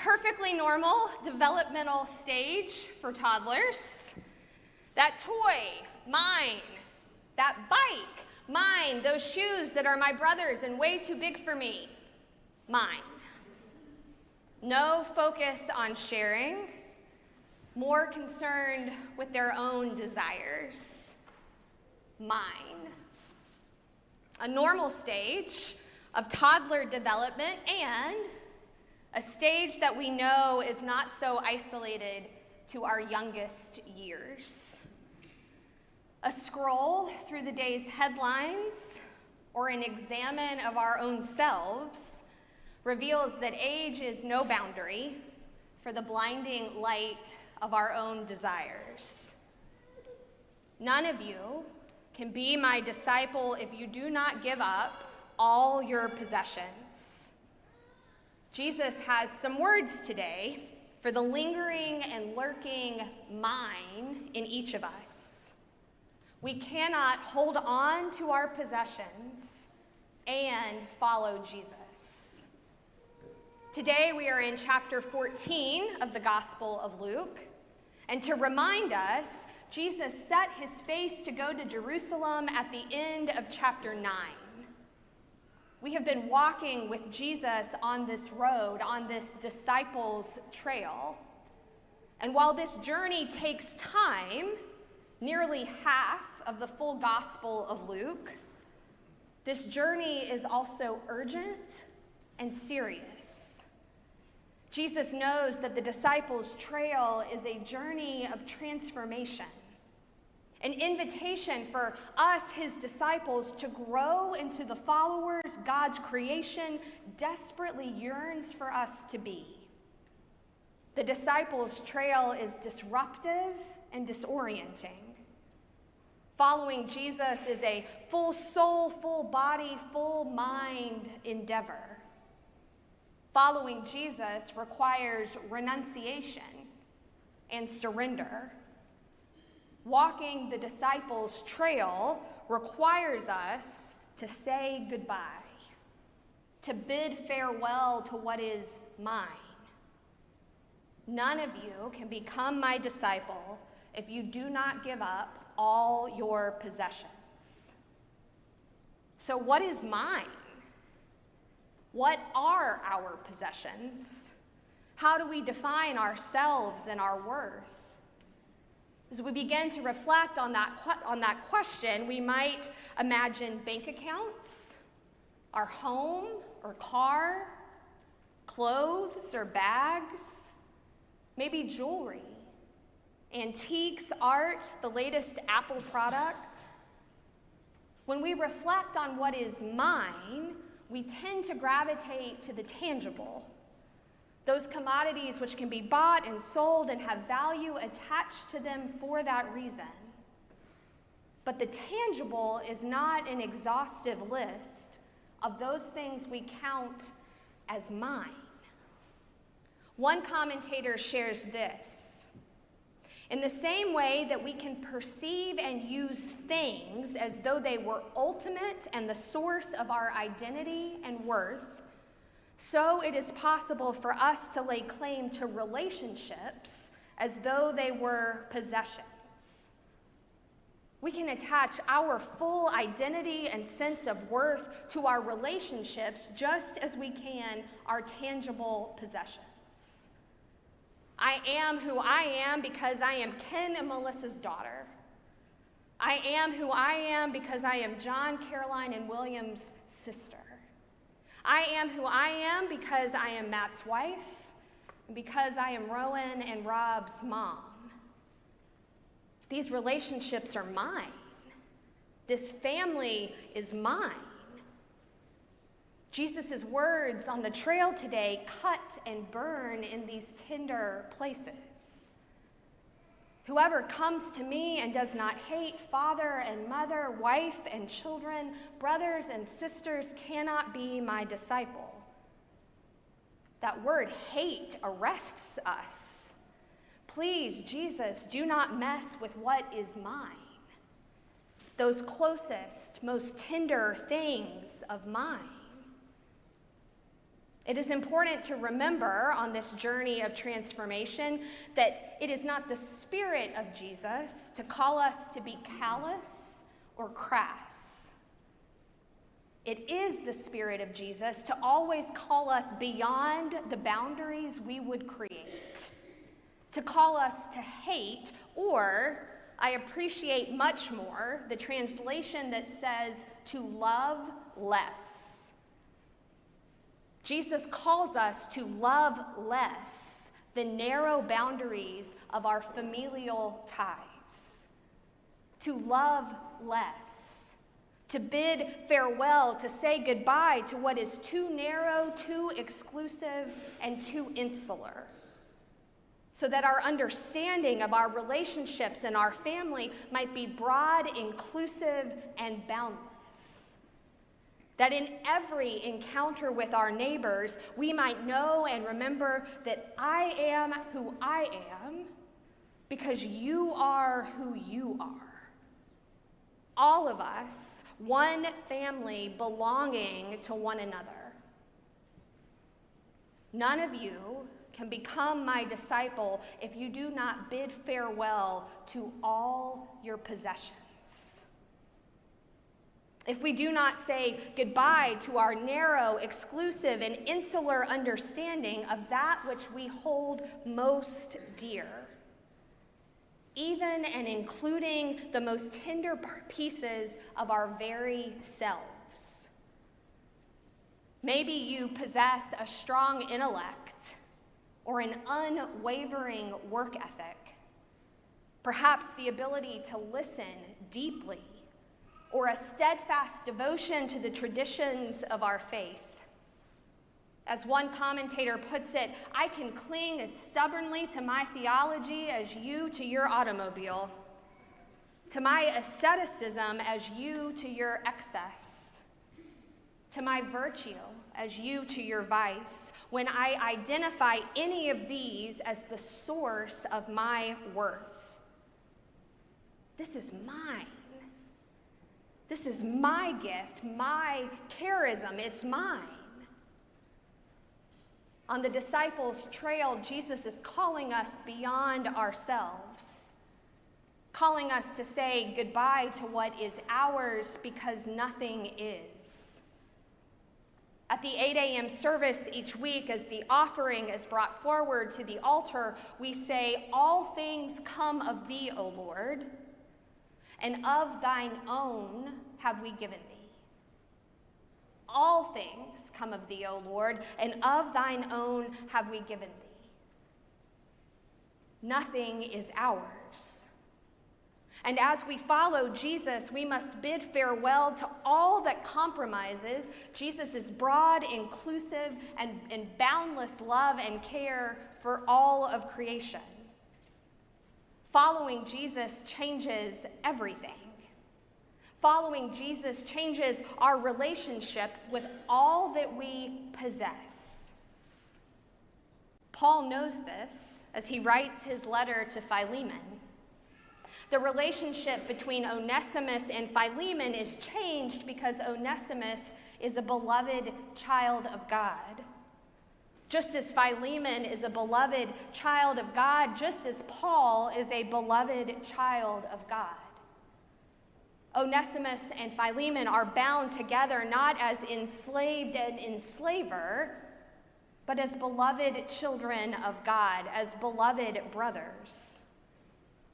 perfectly normal developmental stage for toddlers. That toy, mine. That bike, mine. Those shoes that are my brother's and way too big for me, mine. No focus on sharing, more concerned with their own desires, mine. A normal stage of toddler development and a stage that we know is not so isolated to our youngest years. A scroll through the day's headlines or an examine of our own selves reveals that age is no boundary for the blinding light of our own desires. None of you can be my disciple if you do not give up all your possessions. Jesus has some words today for the lingering and lurking mine in each of us. We cannot hold on to our possessions and follow Jesus. Today we are in chapter 14 of the Gospel of Luke, and to remind us, Jesus set his face to go to Jerusalem at the end of chapter 9. We have been walking with Jesus on this road, on this disciples' trail. And while this journey takes time, nearly half of the full Gospel of Luke, this journey is also urgent and serious. Jesus knows that the disciples' trail is a journey of transformation, an invitation for us, his disciples, to grow into the followers God's creation desperately yearns for us to be. The disciples' trail is disruptive and disorienting. Following Jesus is a full soul, full body, full mind endeavor. Following Jesus requires renunciation and surrender. Walking the disciples' trail requires us to say goodbye, to bid farewell to what is mine. None of you can become my disciple if you do not give up all your possessions. So what is mine? What are our possessions? How do we define ourselves and our worth? As we begin to reflect on that question, we might imagine bank accounts, our home or car, clothes or bags, maybe jewelry, antiques, art, the latest Apple product. When we reflect on what is mine, we tend to gravitate to the tangible. Those commodities which can be bought and sold and have value attached to them for that reason. But the tangible is not an exhaustive list of those things we count as mine. One commentator shares this: in the same way that we can perceive and use things as though they were ultimate and the source of our identity and worth, so it is possible for us to lay claim to relationships as though they were possessions. We can attach our full identity and sense of worth to our relationships just as we can our tangible possessions. I am who I am because I am Ken and Melissa's daughter. I am who I am because I am John, Caroline, and William's sister. I am who I am because I am Matt's wife, and because I am Rowan and Rob's mom. These relationships are mine. This family is mine. Jesus' words on the trail today cut and burn in these tender places. Whoever comes to me and does not hate father and mother, wife and children, brothers and sisters cannot be my disciple. That word hate arrests us. Please, Jesus, do not mess with what is mine. Those closest, most tender things of mine. It is important to remember on this journey of transformation that it is not the Spirit of Jesus to call us to be callous or crass. It is the Spirit of Jesus to always call us beyond the boundaries we would create, to call us to hate, or I appreciate much more the translation that says to love less. Jesus calls us to love less the narrow boundaries of our familial ties, to love less, to bid farewell, to say goodbye to what is too narrow, too exclusive, and too insular, so that our understanding of our relationships and our family might be broad, inclusive, and boundless. That in every encounter with our neighbors, we might know and remember that I am who I am because you are who you are. All of us, one family belonging to one another. None of you can become my disciple if you do not bid farewell to all your possessions. If we do not say goodbye to our narrow, exclusive, and insular understanding of that which we hold most dear, even and including the most tender pieces of our very selves. Maybe you possess a strong intellect or an unwavering work ethic, perhaps the ability to listen deeply, or a steadfast devotion to the traditions of our faith. As one commentator puts it, I can cling as stubbornly to my theology as you to your automobile, to my asceticism as you to your excess, to my virtue as you to your vice, when I identify any of these as the source of my worth. This is mine. This is my gift, my charism, it's mine. On the disciples' trail, Jesus is calling us beyond ourselves, calling us to say goodbye to what is ours because nothing is. At the 8 a.m. service each week, as the offering is brought forward to the altar, we say, "All things come of thee, O Lord, and of thine own have we given thee." All things come of thee, O Lord, and of thine own have we given thee. Nothing is ours. And as we follow Jesus, we must bid farewell to all that compromises Jesus' broad, inclusive, and boundless love and care for all of creation. Following Jesus changes everything. Following Jesus changes our relationship with all that we possess. Paul knows this as he writes his letter to Philemon. The relationship between Onesimus and Philemon is changed because Onesimus is a beloved child of God. Just as Philemon is a beloved child of God, just as Paul is a beloved child of God. Onesimus and Philemon are bound together not as enslaved and enslaver, but as beloved children of God, as beloved brothers.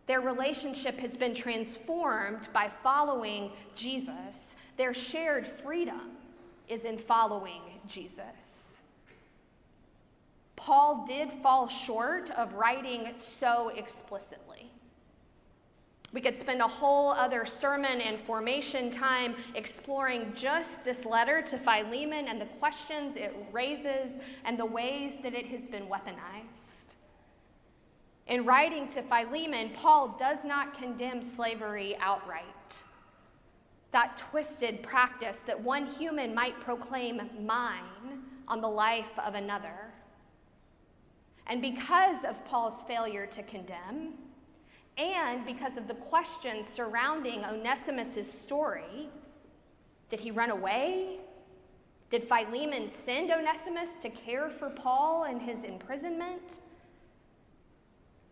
Their relationship has been transformed by following Jesus. Their shared freedom is in following Jesus. Paul did fall short of writing so explicitly. We could spend a whole other sermon and formation time exploring just this letter to Philemon and the questions it raises and the ways that it has been weaponized. In writing to Philemon, Paul does not condemn slavery outright. That twisted practice that one human might proclaim mine on the life of another. And because of Paul's failure to condemn, and because of the questions surrounding Onesimus' story, did he run away? Did Philemon send Onesimus to care for Paul in his imprisonment?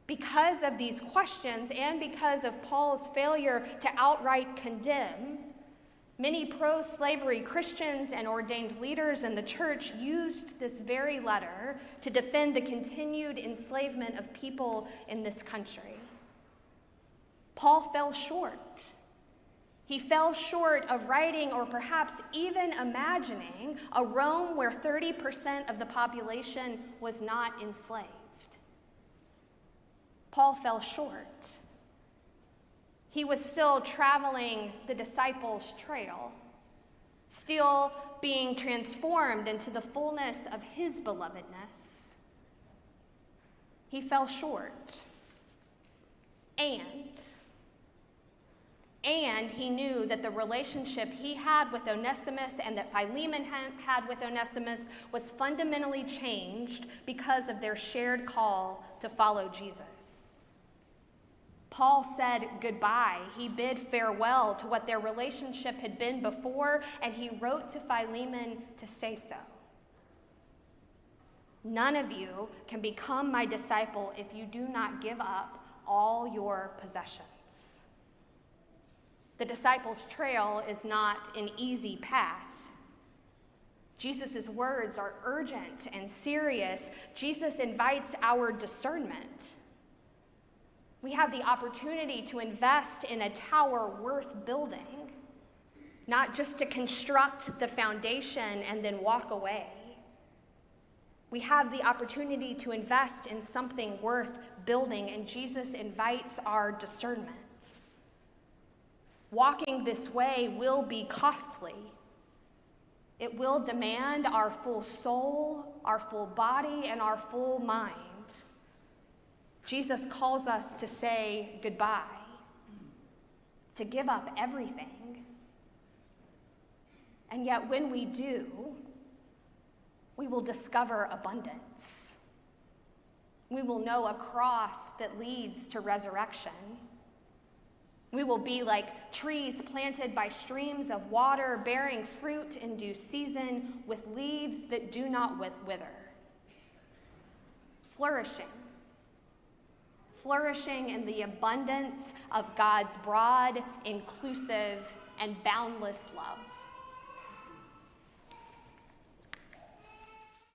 Because of these questions and because of Paul's failure to outright condemn, many pro-slavery Christians and ordained leaders in the church used this very letter to defend the continued enslavement of people in this country. Paul fell short. He fell short of writing or perhaps even imagining a Rome where 30% of the population was not enslaved. Paul fell short. He was still traveling the disciples' trail, still being transformed into the fullness of his belovedness. He fell short. And he knew that the relationship he had with Onesimus and that Philemon had with Onesimus was fundamentally changed because of their shared call to follow Jesus. Paul said goodbye. He bid farewell to what their relationship had been before, and he wrote to Philemon to say so. None of you can become my disciple if you do not give up all your possessions. The disciples' trail is not an easy path. Jesus' words are urgent and serious. Jesus invites our discernment. We have the opportunity to invest in a tower worth building, not just to construct the foundation and then walk away. We have the opportunity to invest in something worth building, and Jesus invites our discernment. Walking this way will be costly. It will demand our full soul, our full body, and our full mind. Jesus calls us to say goodbye, to give up everything. And yet when we do, we will discover abundance. We will know a cross that leads to resurrection. We will be like trees planted by streams of water, bearing fruit in due season, with leaves that do not wither. Flourishing in the abundance of God's broad, inclusive, and boundless love.